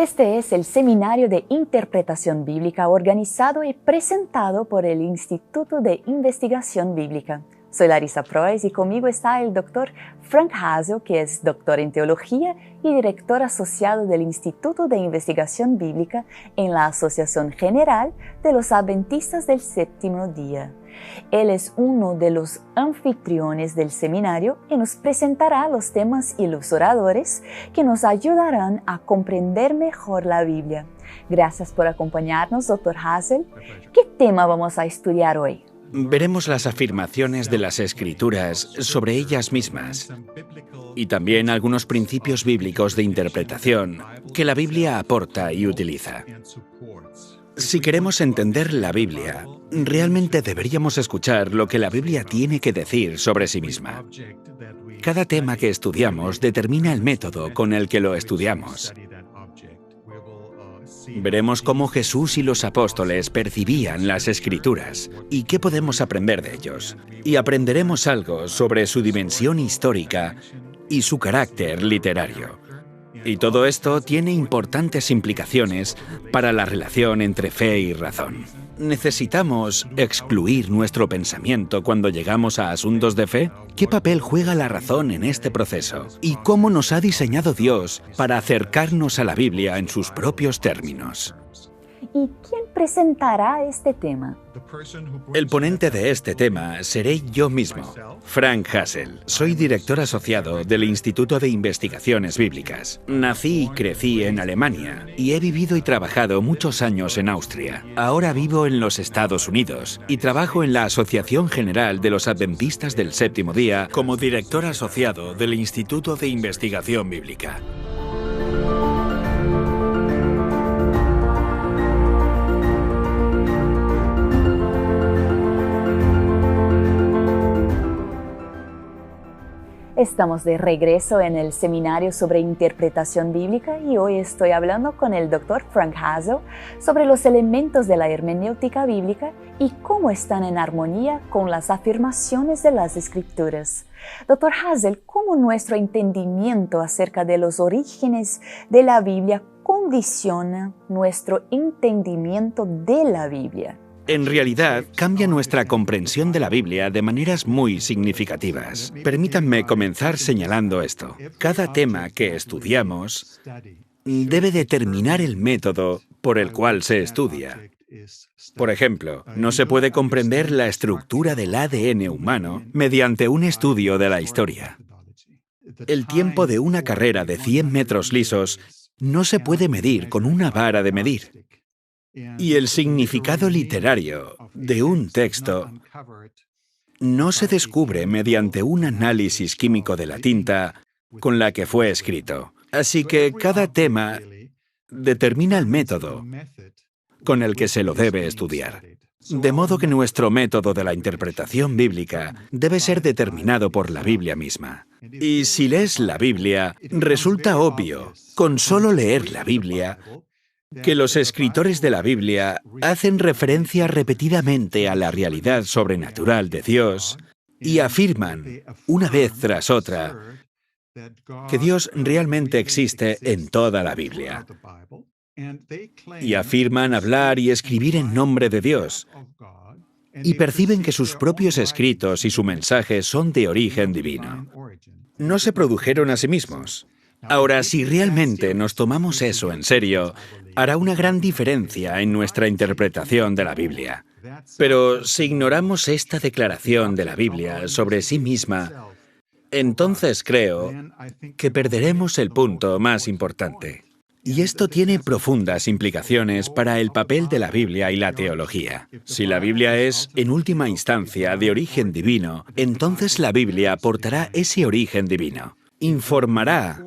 Este es el Seminario de Interpretación Bíblica organizado y presentado por el Instituto de Investigación Bíblica. Soy Larissa Prois y conmigo está el Dr. Frank Hazel, que es doctor en Teología y director asociado del Instituto de Investigación Bíblica en la Asociación General de los Adventistas del Séptimo Día. Él es uno de los anfitriones del seminario y nos presentará los temas y los oradores que nos ayudarán a comprender mejor la Biblia. Gracias por acompañarnos, Dr. Hazel. ¿Qué tema vamos a estudiar hoy? Veremos las afirmaciones de las Escrituras sobre ellas mismas y también algunos principios bíblicos de interpretación que la Biblia aporta y utiliza. Si queremos entender la Biblia, realmente deberíamos escuchar lo que la Biblia tiene que decir sobre sí misma. Cada tema que estudiamos determina el método con el que lo estudiamos. Veremos cómo Jesús y los apóstoles percibían las Escrituras y qué podemos aprender de ellos. Y aprenderemos algo sobre su dimensión histórica y su carácter literario. Y todo esto tiene importantes implicaciones para la relación entre fe y razón. ¿Necesitamos excluir nuestro pensamiento cuando llegamos a asuntos de fe? ¿Qué papel juega la razón en este proceso? ¿Y cómo nos ha diseñado Dios para acercarnos a la Biblia en sus propios términos? ¿Y quién presentará este tema? El ponente de este tema seré yo mismo, Frank Hazel. Soy director asociado del Instituto de Investigaciones Bíblicas. Nací y crecí en Alemania y he vivido y trabajado muchos años en Austria. Ahora vivo en los Estados Unidos y trabajo en la Asociación General de los Adventistas del Séptimo Día como director asociado del Instituto de Investigación Bíblica. Estamos de regreso en el Seminario sobre Interpretación Bíblica y hoy estoy hablando con el Dr. Frank Hazel sobre los elementos de la hermenéutica bíblica y cómo están en armonía con las afirmaciones de las Escrituras. Dr. Hazel, ¿cómo nuestro entendimiento acerca de los orígenes de la Biblia condiciona nuestro entendimiento de la Biblia? En realidad, cambia nuestra comprensión de la Biblia de maneras muy significativas. Permítanme comenzar señalando esto. Cada tema que estudiamos debe determinar el método por el cual se estudia. Por ejemplo, no se puede comprender la estructura del ADN humano mediante un estudio de la historia. El tiempo de una carrera de 100 metros lisos no se puede medir con una vara de medir. Y el significado literario de un texto no se descubre mediante un análisis químico de la tinta con la que fue escrito. Así que cada tema determina el método con el que se lo debe estudiar. De modo que nuestro método de la interpretación bíblica debe ser determinado por la Biblia misma. Y si lees la Biblia, resulta obvio, con solo leer la Biblia, que los escritores de la Biblia hacen referencia repetidamente a la realidad sobrenatural de Dios y afirman, una vez tras otra, que Dios realmente existe en toda la Biblia. Y afirman hablar y escribir en nombre de Dios. Y perciben que sus propios escritos y su mensaje son de origen divino. No se produjeron a sí mismos. Ahora, si realmente nos tomamos eso en serio, hará una gran diferencia en nuestra interpretación de la Biblia. Pero si ignoramos esta declaración de la Biblia sobre sí misma, entonces creo que perderemos el punto más importante. Y esto tiene profundas implicaciones para el papel de la Biblia y la teología. Si la Biblia es, en última instancia, de origen divino, entonces la Biblia aportará ese origen divino. Informará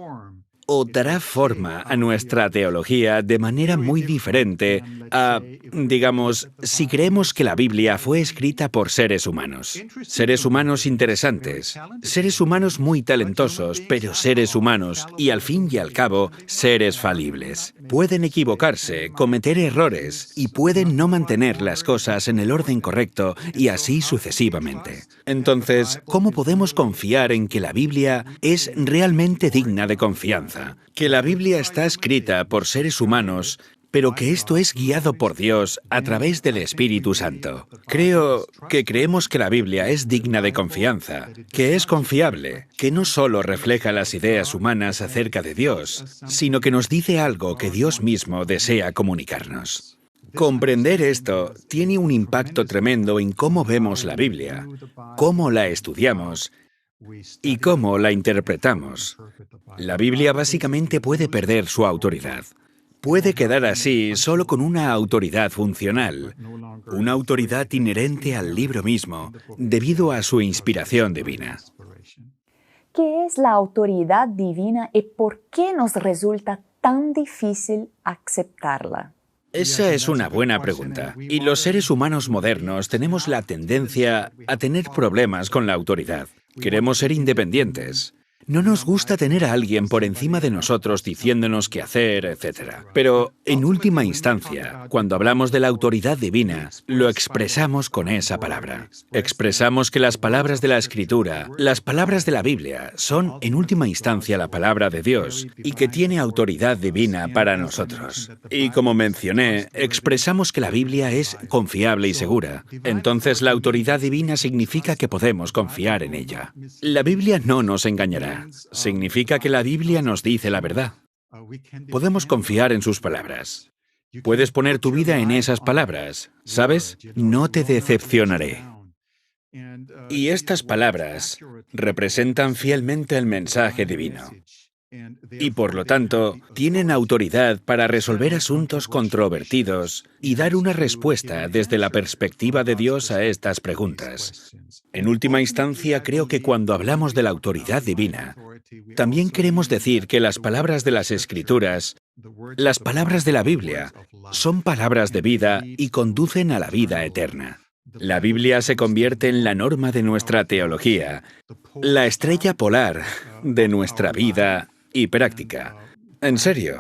o dará forma a nuestra teología de manera muy diferente a, digamos, si creemos que la Biblia fue escrita por seres humanos. Seres humanos interesantes, seres humanos muy talentosos, pero seres humanos y al fin y al cabo, seres falibles. Pueden equivocarse, cometer errores y pueden no mantener las cosas en el orden correcto y así sucesivamente. Entonces, ¿cómo podemos confiar en que la Biblia es realmente digna de confianza? cosa, que la Biblia está escrita por seres humanos, pero que esto es guiado por Dios a través del Espíritu Santo. Creo que creemos que la Biblia es digna de confianza, que es confiable, que no solo refleja las ideas humanas acerca de Dios, sino que nos dice algo que Dios mismo desea comunicarnos. Comprender esto tiene un impacto tremendo en cómo vemos la Biblia, cómo la estudiamos y cómo la interpretamos. La Biblia básicamente puede perder su autoridad. Puede quedar así solo con una autoridad funcional, una autoridad inherente al libro mismo, debido a su inspiración divina. ¿Qué es la autoridad divina y por qué nos resulta tan difícil aceptarla? Esa es una buena pregunta. Y los seres humanos modernos tenemos la tendencia a tener problemas con la autoridad. Queremos ser independientes. No nos gusta tener a alguien por encima de nosotros diciéndonos qué hacer, etc. Pero, en última instancia, cuando hablamos de la autoridad divina, lo expresamos con esa palabra. Expresamos que las palabras de la Escritura, las palabras de la Biblia, son, en última instancia, la palabra de Dios, y que tiene autoridad divina para nosotros. Y como mencioné, expresamos que la Biblia es confiable y segura. Entonces, la autoridad divina significa que podemos confiar en ella. La Biblia no nos engañará. Significa que la Biblia nos dice la verdad. Podemos confiar en sus palabras. Puedes poner tu vida en esas palabras. ¿Sabes? No te decepcionaré. Y estas palabras representan fielmente el mensaje divino. Y por lo tanto, tienen autoridad para resolver asuntos controvertidos y dar una respuesta desde la perspectiva de Dios a estas preguntas. En última instancia, creo que cuando hablamos de la autoridad divina, también queremos decir que las palabras de las Escrituras, las palabras de la Biblia, son palabras de vida y conducen a la vida eterna. La Biblia se convierte en la norma de nuestra teología, la estrella polar de nuestra vida y práctica. En serio.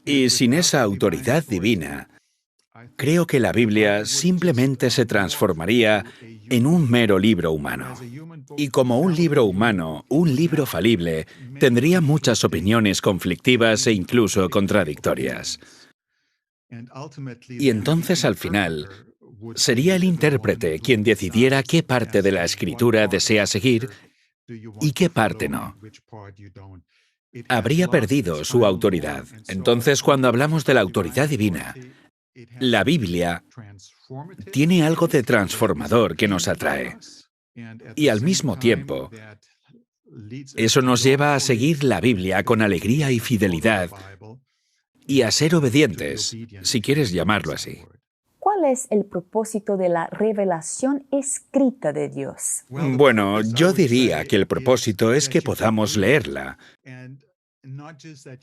Y sin esa autoridad divina, creo que la Biblia simplemente se transformaría en un mero libro humano. Y como un libro humano, un libro falible, tendría muchas opiniones conflictivas e incluso contradictorias. Y entonces, al final, sería el intérprete quien decidiera qué parte de la Escritura desea seguir y qué parte no. Habría perdido su autoridad. Entonces, cuando hablamos de la autoridad divina, la Biblia tiene algo de transformador que nos atrae. Y al mismo tiempo, eso nos lleva a seguir la Biblia con alegría y fidelidad y a ser obedientes, si quieres llamarlo así. ¿Cuál es el propósito de la revelación escrita de Dios? Bueno, yo diría que el propósito es que podamos leerla.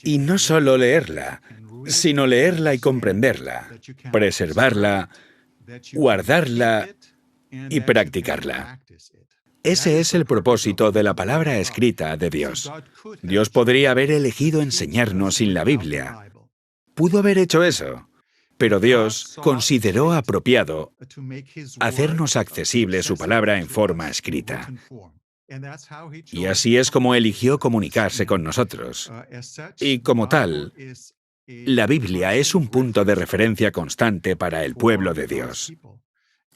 Y no solo leerla, sino leerla y comprenderla, preservarla, guardarla y practicarla. Ese es el propósito de la palabra escrita de Dios. Dios podría haber elegido enseñarnos sin la Biblia. Pudo haber hecho eso. Pero Dios consideró apropiado hacernos accesible su palabra en forma escrita. Y así es como eligió comunicarse con nosotros. Y como tal, la Biblia es un punto de referencia constante para el pueblo de Dios.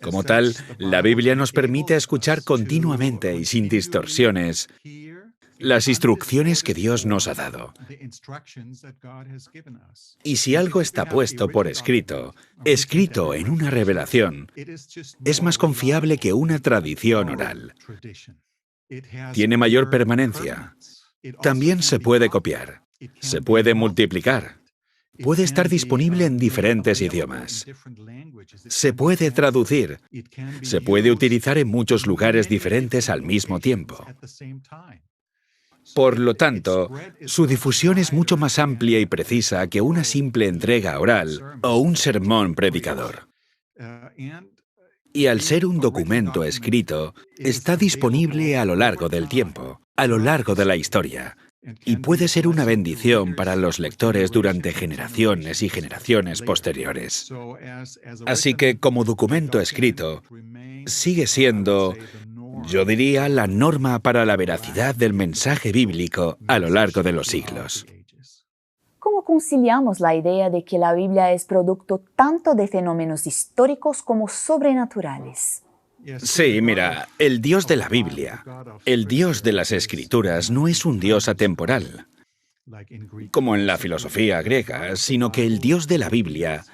Como tal, la Biblia nos permite escuchar continuamente y sin distorsiones las instrucciones que Dios nos ha dado. Y si algo está puesto por escrito, escrito en una revelación, es más confiable que una tradición oral. Tiene mayor permanencia. También se puede copiar. Se puede multiplicar. Puede estar disponible en diferentes idiomas. Se puede traducir. Se puede utilizar en muchos lugares diferentes al mismo tiempo. Por lo tanto, su difusión es mucho más amplia y precisa que una simple entrega oral o un sermón predicador. Y al ser un documento escrito, está disponible a lo largo del tiempo, a lo largo de la historia, y puede ser una bendición para los lectores durante generaciones y generaciones posteriores. Así que, como documento escrito, sigue siendo Yo diría la norma para la veracidad del mensaje bíblico a lo largo de los siglos. ¿Cómo conciliamos la idea de que la Biblia es producto tanto de fenómenos históricos como sobrenaturales? Sí, mira, el Dios de la Biblia, el Dios de las Escrituras, no es un Dios atemporal, como en la filosofía griega, sino que el Dios de la Biblia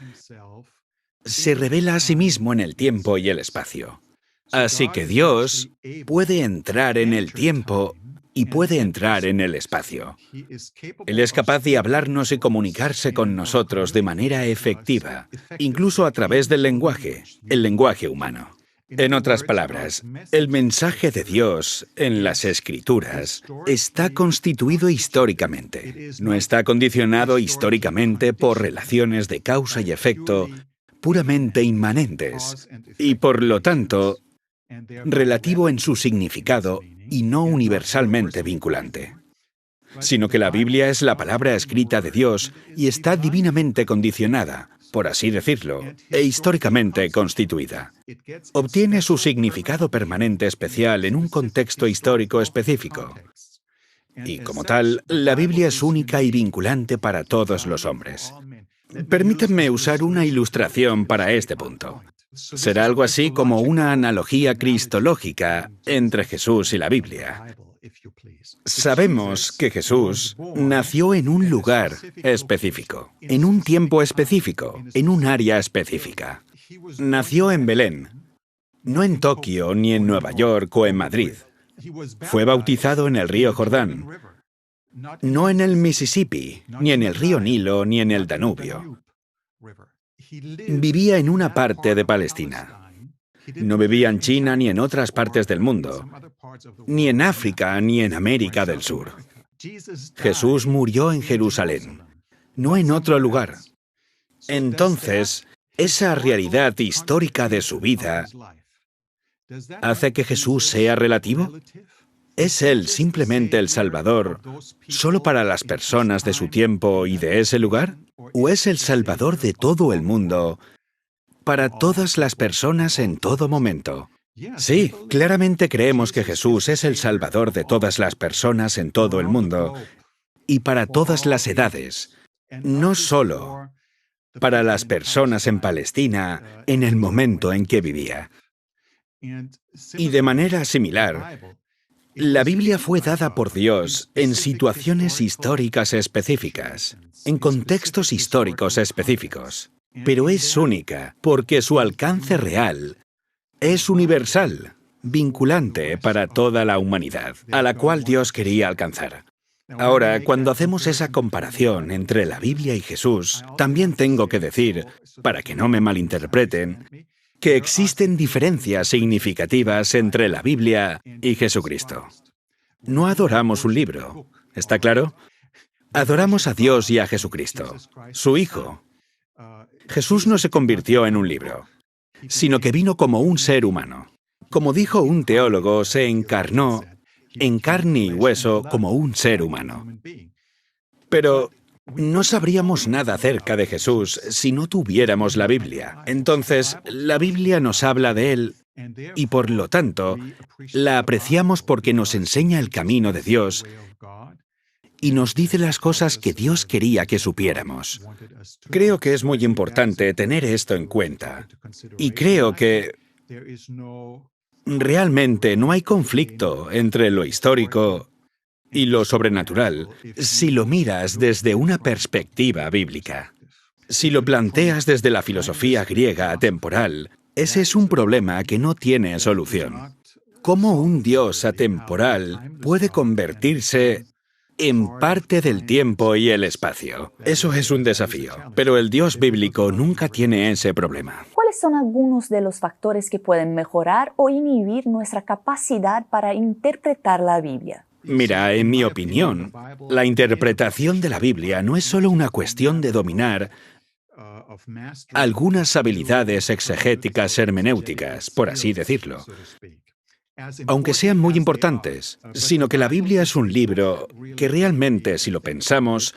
se revela a sí mismo en el tiempo y el espacio. Así que Dios puede entrar en el tiempo y puede entrar en el espacio. Él es capaz de hablarnos y comunicarse con nosotros de manera efectiva, incluso a través del lenguaje, el lenguaje humano. En otras palabras, el mensaje de Dios en las Escrituras está constituido históricamente. No está condicionado históricamente por relaciones de causa y efecto puramente inmanentes y, por lo tanto, relativo en su significado y no universalmente vinculante, sino que la Biblia es la palabra escrita de Dios y está divinamente condicionada, por así decirlo, e históricamente constituida. Obtiene su significado permanente especial en un contexto histórico específico. Y como tal, la Biblia es única y vinculante para todos los hombres. Permítanme usar una ilustración para este punto. Será algo así como una analogía cristológica entre Jesús y la Biblia. Sabemos que Jesús nació en un lugar específico, en un tiempo específico, en un área específica. Nació en Belén, no en Tokio, ni en Nueva York o en Madrid. Fue bautizado en el río Jordán, no en el Mississippi, ni en el río Nilo, ni en el Danubio. Vivía en una parte de Palestina. No vivía en China ni en otras partes del mundo, ni en África ni en América del Sur. Jesús murió en Jerusalén, no en otro lugar. Entonces, esa realidad histórica de su vida ¿hace que Jesús sea relativo? ¿Es Él simplemente el Salvador solo para las personas de su tiempo y de ese lugar? ¿O es el Salvador de todo el mundo para todas las personas en todo momento? Sí, claramente creemos que Jesús es el Salvador de todas las personas en todo el mundo y para todas las edades, no solo para las personas en Palestina en el momento en que vivía. Y de manera similar, la Biblia fue dada por Dios en situaciones históricas específicas, en contextos históricos específicos, pero es única porque su alcance real es universal, vinculante para toda la humanidad, a la cual Dios quería alcanzar. Ahora, cuando hacemos esa comparación entre la Biblia y Jesús, también tengo que decir, para que no me malinterpreten, que existen diferencias significativas entre la Biblia y Jesucristo. No adoramos un libro, ¿está claro? Adoramos a Dios y a Jesucristo, su Hijo. Jesús no se convirtió en un libro, sino que vino como un ser humano. Como dijo un teólogo, se encarnó en carne y hueso como un ser humano. Pero no sabríamos nada acerca de Jesús si no tuviéramos la Biblia. Entonces, la Biblia nos habla de Él y, por lo tanto, la apreciamos porque nos enseña el camino de Dios y nos dice las cosas que Dios quería que supiéramos. Creo que es muy importante tener esto en cuenta. Y creo que realmente no hay conflicto entre lo histórico y lo sobrenatural si lo miras desde una perspectiva bíblica. Si lo planteas desde la filosofía griega atemporal, ese es un problema que no tiene solución. ¿Cómo un Dios atemporal puede convertirse en parte del tiempo y el espacio? Eso es un desafío, pero el Dios bíblico nunca tiene ese problema. ¿Cuáles son algunos de los factores que pueden mejorar o inhibir nuestra capacidad para interpretar la Biblia? Mira, en mi opinión, la interpretación de la Biblia no es solo una cuestión de dominar algunas habilidades exegéticas hermenéuticas, por así decirlo, aunque sean muy importantes, sino que la Biblia es un libro que realmente, si lo pensamos,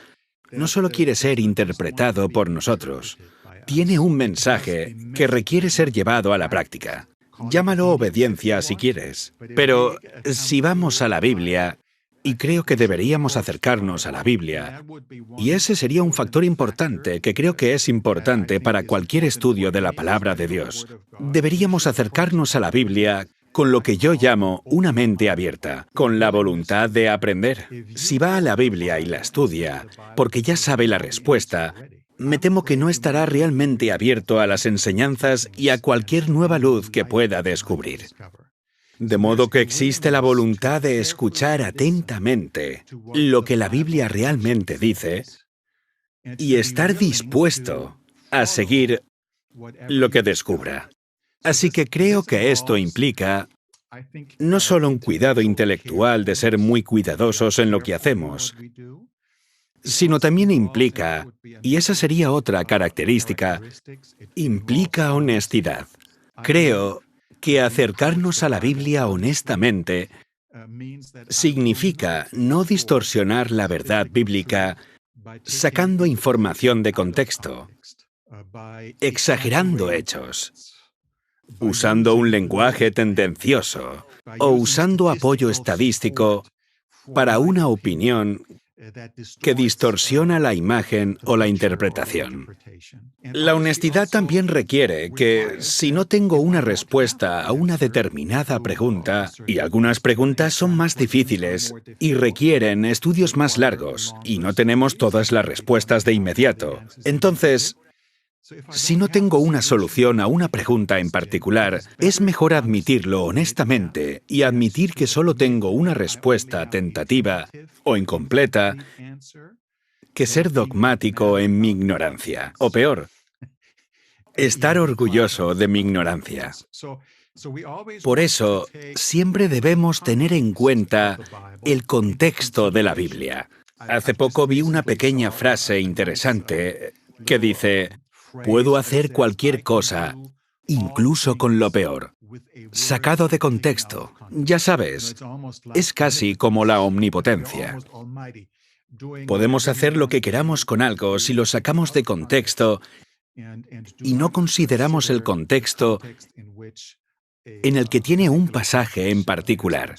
no solo quiere ser interpretado por nosotros, tiene un mensaje que requiere ser llevado a la práctica. Llámalo obediencia si quieres. Pero si vamos a la Biblia, y creo que deberíamos acercarnos a la Biblia, y ese sería un factor importante que creo que es importante para cualquier estudio de la palabra de Dios. Deberíamos acercarnos a la Biblia con lo que yo llamo una mente abierta, con la voluntad de aprender. Si va a la Biblia y la estudia, porque ya sabe la respuesta, me temo que no estará realmente abierto a las enseñanzas y a cualquier nueva luz que pueda descubrir. De modo que existe la voluntad de escuchar atentamente lo que la Biblia realmente dice y estar dispuesto a seguir lo que descubra. Así que creo que esto implica no solo un cuidado intelectual de ser muy cuidadosos en lo que hacemos, sino también implica, y esa sería otra característica, implica honestidad. Creo que acercarnos a la Biblia honestamente significa no distorsionar la verdad bíblica sacando información de contexto, exagerando hechos, usando un lenguaje tendencioso o usando apoyo estadístico para una opinión que distorsiona la imagen o la interpretación. La honestidad también requiere que, si no tengo una respuesta a una determinada pregunta, y algunas preguntas son más difíciles y requieren estudios más largos, y no tenemos todas las respuestas de inmediato, entonces, si no tengo una solución a una pregunta en particular, es mejor admitirlo honestamente y admitir que solo tengo una respuesta tentativa o incompleta que ser dogmático en mi ignorancia. O peor, estar orgulloso de mi ignorancia. Por eso, siempre debemos tener en cuenta el contexto de la Biblia. Hace poco vi una pequeña frase interesante que dice: puedo hacer cualquier cosa, incluso con lo peor. Sacado de contexto, ya sabes, es casi como la omnipotencia. Podemos hacer lo que queramos con algo si lo sacamos de contexto y no consideramos el contexto en el que tiene un pasaje en particular.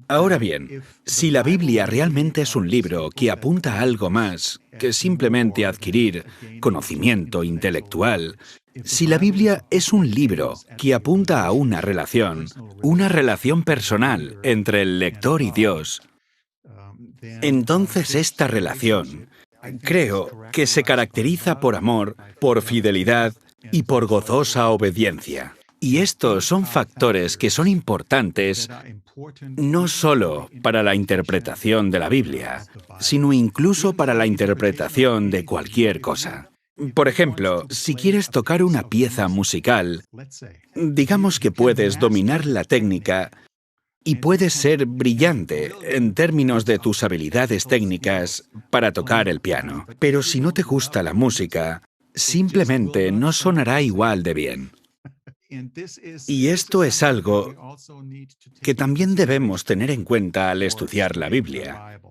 Ahora bien, si la Biblia realmente es un libro que apunta a algo más que simplemente adquirir conocimiento intelectual, si la Biblia es un libro que apunta a una relación personal entre el lector y Dios, entonces esta relación, creo que se caracteriza por amor, por fidelidad y por gozosa obediencia. Y estos son factores que son importantes no solo para la interpretación de la Biblia, sino incluso para la interpretación de cualquier cosa. Por ejemplo, si quieres tocar una pieza musical, digamos que puedes dominar la técnica y puedes ser brillante en términos de tus habilidades técnicas para tocar el piano. Pero si no te gusta la música, simplemente no sonará igual de bien. Y esto es algo que también debemos tener en cuenta al estudiar la Biblia.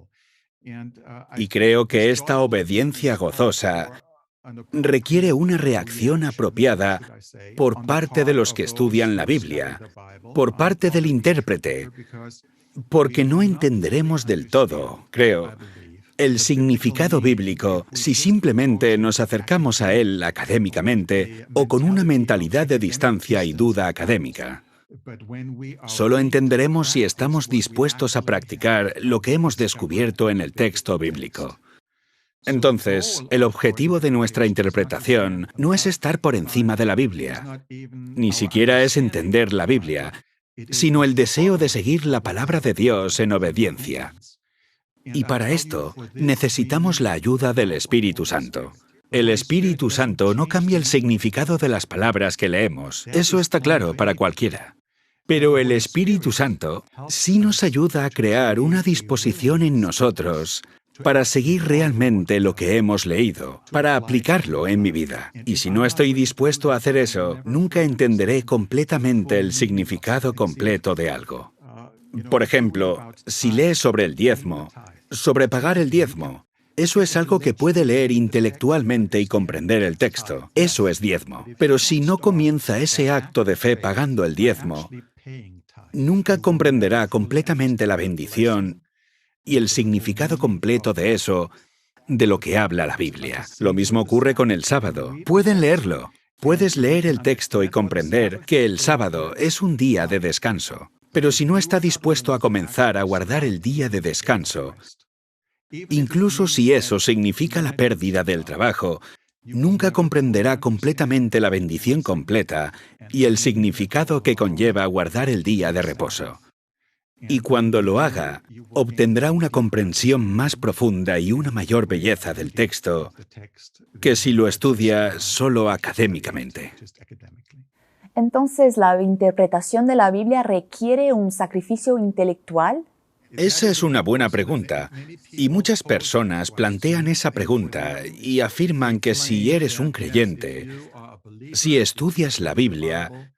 Y creo que esta obediencia gozosa requiere una reacción apropiada por parte de los que estudian la Biblia, por parte del intérprete, porque no entenderemos del todo, creo, el significado bíblico si simplemente nos acercamos a él académicamente o con una mentalidad de distancia y duda académica. Solo entenderemos si estamos dispuestos a practicar lo que hemos descubierto en el texto bíblico. Entonces, el objetivo de nuestra interpretación no es estar por encima de la Biblia, ni siquiera es entender la Biblia, sino el deseo de seguir la palabra de Dios en obediencia. Y para esto necesitamos la ayuda del Espíritu Santo. El Espíritu Santo no cambia el significado de las palabras que leemos, eso está claro para cualquiera. Pero el Espíritu Santo sí nos ayuda a crear una disposición en nosotros para seguir realmente lo que hemos leído, para aplicarlo en mi vida. Y si no estoy dispuesto a hacer eso, nunca entenderé completamente el significado completo de algo. Por ejemplo, si lees sobre el diezmo, sobre pagar el diezmo, Eso es algo que puede leer intelectualmente y comprender el texto. Eso es diezmo. Pero si no comienza ese acto de fe pagando el diezmo, nunca comprenderá completamente la bendición y el significado completo de eso, de lo que habla la Biblia. Lo mismo ocurre con el sábado. Pueden leerlo. Puedes leer el texto y comprender que el sábado es un día de descanso. Pero si no está dispuesto a comenzar a guardar el día de descanso, incluso si eso significa la pérdida del trabajo, nunca comprenderá completamente la bendición completa y el significado que conlleva guardar el día de reposo. Y cuando lo haga, obtendrá una comprensión más profunda y una mayor belleza del texto que si lo estudia solo académicamente. Entonces, ¿la interpretación de la Biblia requiere un sacrificio intelectual? Esa es una buena pregunta, y muchas personas plantean esa pregunta y afirman que si eres un creyente, si estudias la Biblia,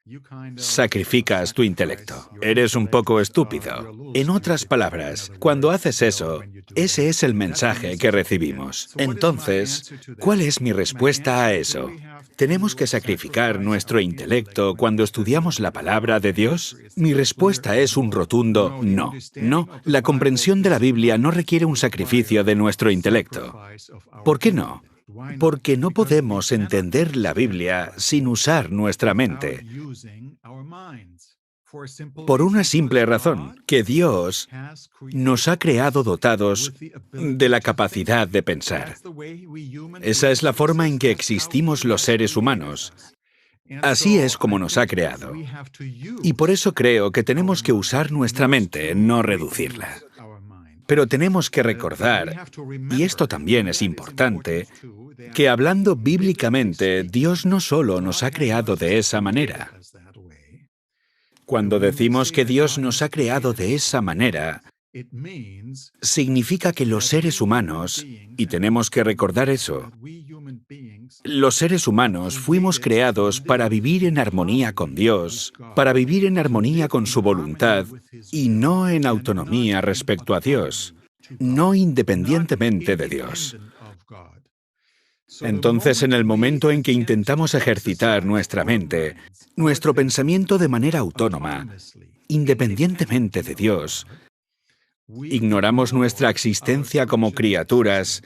sacrificas tu intelecto. Eres un poco estúpido. En otras palabras, cuando haces eso, ese es el mensaje que recibimos. Entonces, ¿cuál es mi respuesta a eso? ¿Tenemos que sacrificar nuestro intelecto cuando estudiamos la palabra de Dios? Mi respuesta es un rotundo no. No, la comprensión de la Biblia no requiere un sacrificio de nuestro intelecto. ¿Por qué no? Porque no podemos entender la Biblia sin usar nuestra mente. Por una simple razón, que Dios nos ha creado dotados de la capacidad de pensar. Esa es la forma en que existimos los seres humanos. Así es como nos ha creado. Y por eso creo que tenemos que usar nuestra mente, no reducirla. Pero tenemos que recordar, y esto también es importante, que hablando bíblicamente, Dios no solo nos ha creado de esa manera. Cuando decimos que Dios nos ha creado de esa manera, significa que los seres humanos, y tenemos que recordar eso, los seres humanos fuimos creados para vivir en armonía con Dios, para vivir en armonía con su voluntad y no en autonomía respecto a Dios, no independientemente de Dios. Entonces, en el momento en que intentamos ejercitar nuestra mente, nuestro pensamiento de manera autónoma, independientemente de Dios, ignoramos nuestra existencia como criaturas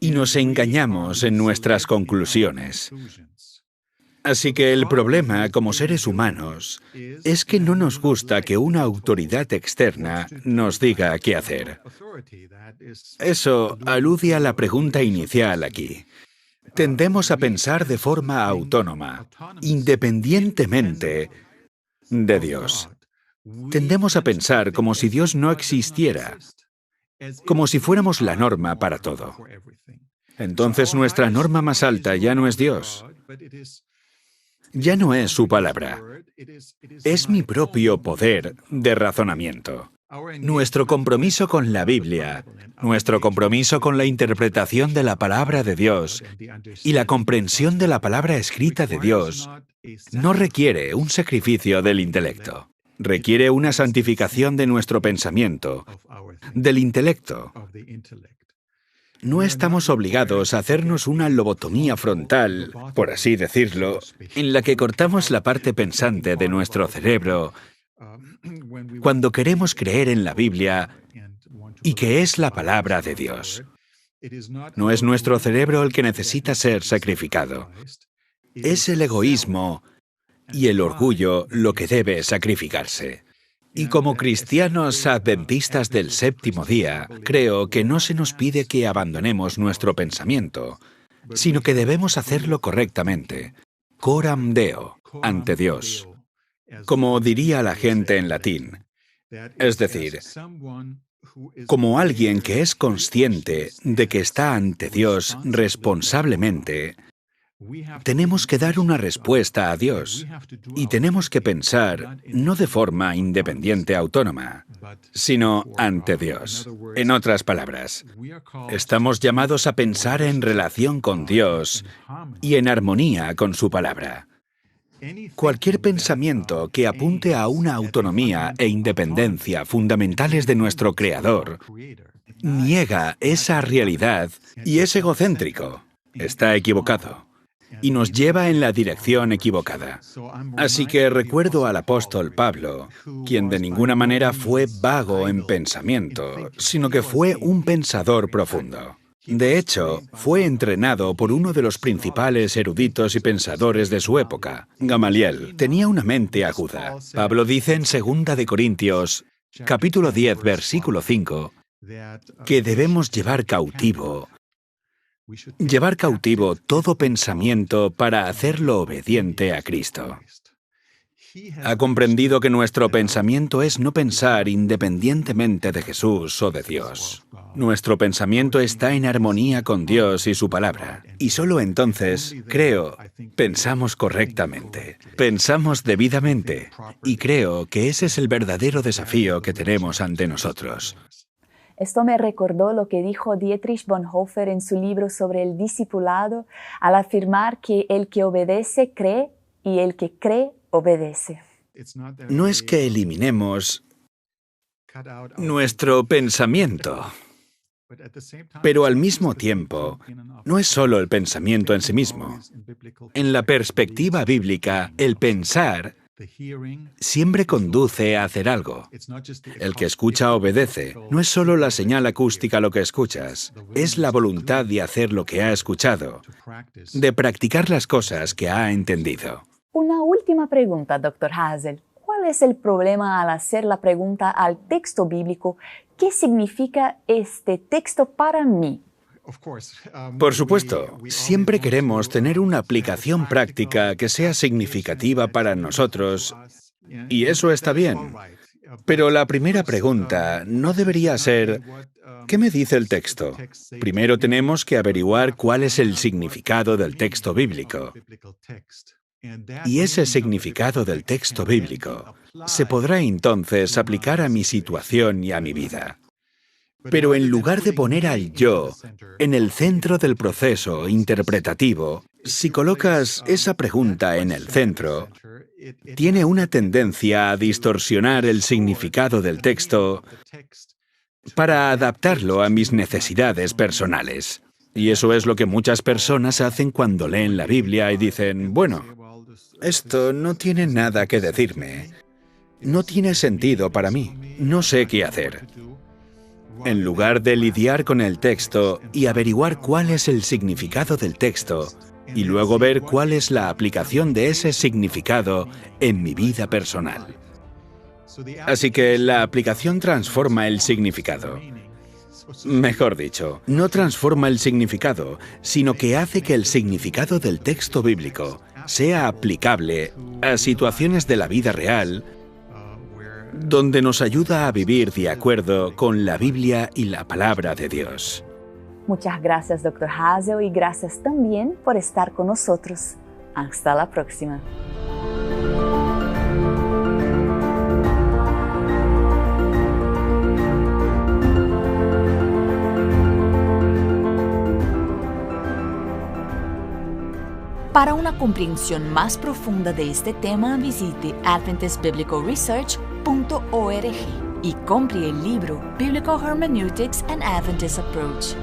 y nos engañamos en nuestras conclusiones. Así que el problema como seres humanos es que no nos gusta que una autoridad externa nos diga qué hacer. Eso alude a la pregunta inicial aquí. Tendemos a pensar de forma autónoma, independientemente de Dios. Tendemos a pensar como si Dios no existiera, como si fuéramos la norma para todo. Entonces nuestra norma más alta ya no es Dios. Ya no es su palabra. Es mi propio poder de razonamiento. Nuestro compromiso con la Biblia, nuestro compromiso con la interpretación de la palabra de Dios y la comprensión de la palabra escrita de Dios no requiere un sacrificio del intelecto. Requiere una santificación de nuestro pensamiento, del intelecto. No estamos obligados a hacernos una lobotomía frontal, por así decirlo, en la que cortamos la parte pensante de nuestro cerebro cuando queremos creer en la Biblia y que es la palabra de Dios. No es nuestro cerebro el que necesita ser sacrificado. Es el egoísmo y el orgullo lo que debe sacrificarse. Y como cristianos adventistas del séptimo día, creo que no se nos pide que abandonemos nuestro pensamiento, sino que debemos hacerlo correctamente, coram Deo, ante Dios, como diría la gente en latín, es decir, como alguien que es consciente de que está ante Dios responsablemente. Tenemos que dar una respuesta a Dios y tenemos que pensar no de forma independiente autónoma, sino ante Dios. En otras palabras, estamos llamados a pensar en relación con Dios y en armonía con su palabra. Cualquier pensamiento que apunte a una autonomía e independencia fundamentales de nuestro Creador niega esa realidad y es egocéntrico, está equivocado y nos lleva en la dirección equivocada. Así que recuerdo al apóstol Pablo, quien de ninguna manera fue vago en pensamiento, sino que fue un pensador profundo. De hecho, fue entrenado por uno de los principales eruditos y pensadores de su época, Gamaliel. Tenía una mente aguda. Pablo dice en 2 de Corintios, capítulo 10, versículo 5, que debemos llevar cautivo todo pensamiento para hacerlo obediente a Cristo. Ha comprendido que nuestro pensamiento es no pensar independientemente de Jesús o de Dios. Nuestro pensamiento está en armonía con Dios y su palabra. Y solo entonces, creo, pensamos correctamente, pensamos debidamente. Y creo que ese es el verdadero desafío que tenemos ante nosotros. Esto me recordó lo que dijo Dietrich Bonhoeffer en su libro sobre el discipulado al afirmar que el que obedece cree y el que cree obedece. No es que eliminemos nuestro pensamiento, pero al mismo tiempo, no es solo el pensamiento en sí mismo. En la perspectiva bíblica, el pensar siempre conduce a hacer algo. El que escucha obedece. No es solo la señal acústica lo que escuchas, es la voluntad de hacer lo que ha escuchado, de practicar las cosas que ha entendido. Una última pregunta, Dr. Hazel. ¿Cuál es el problema al hacer la pregunta al texto bíblico? ¿Qué significa este texto para mí? Por supuesto, siempre queremos tener una aplicación práctica que sea significativa para nosotros, y eso está bien. Pero la primera pregunta no debería ser, ¿qué me dice el texto? Primero tenemos que averiguar cuál es el significado del texto bíblico. Y ese significado del texto bíblico se podrá entonces aplicar a mi situación y a mi vida. Pero en lugar de poner al yo en el centro del proceso interpretativo, si colocas esa pregunta en el centro, tiene una tendencia a distorsionar el significado del texto para adaptarlo a mis necesidades personales. Y eso es lo que muchas personas hacen cuando leen la Biblia y dicen, bueno, esto no tiene nada que decirme, no tiene sentido para mí, no sé qué hacer. En lugar de lidiar con el texto y averiguar cuál es el significado del texto, y luego ver cuál es la aplicación de ese significado en mi vida personal. Así que la aplicación transforma el significado. Mejor dicho, no transforma el significado, sino que hace que el significado del texto bíblico sea aplicable a situaciones de la vida real, donde nos ayuda a vivir de acuerdo con la Biblia y la palabra de Dios. Muchas gracias, Dr. Hazel, y gracias también por estar con nosotros. Hasta la próxima. Para una comprensión más profunda de este tema, visite adventistbiblicalresearch.org y compre el libro Biblical Hermeneutics and Adventist Approach.